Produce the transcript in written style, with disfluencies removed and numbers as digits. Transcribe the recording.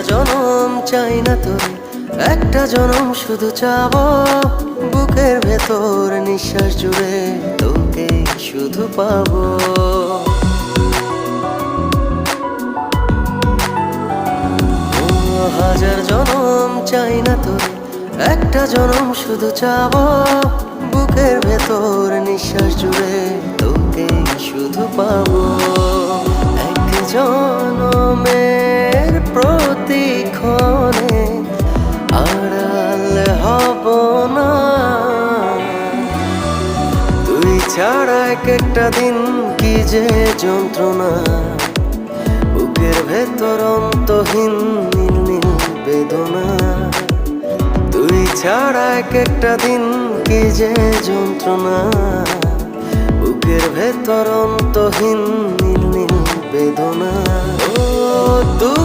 জনম চাই না তোরে, একটা জনম শুধু চাবো। বুকের ভেতর নিঃশ্বাস জুড়ে তোকে শুধু পাবো। হাজার জনম চাই না তোরে, একটা জনম শুধু চাবো। বুকের ভেতর নিঃশ্বাস জুড়ে তোকে শুধু পাবো। এক জনমের প্রতিক্ষণে আড়াল হব না, তুই ছাড়া এক একটা দিন কি যে যন্ত্রণা। বুকের ভেতর অন্তহীন নীল নীল বেদনা, তুই ছাড়া এক একটা দিন কি যে যন্ত্রণা। বুকের ভেতর অন্তহীন নীল নীল বেদনা। ও তুই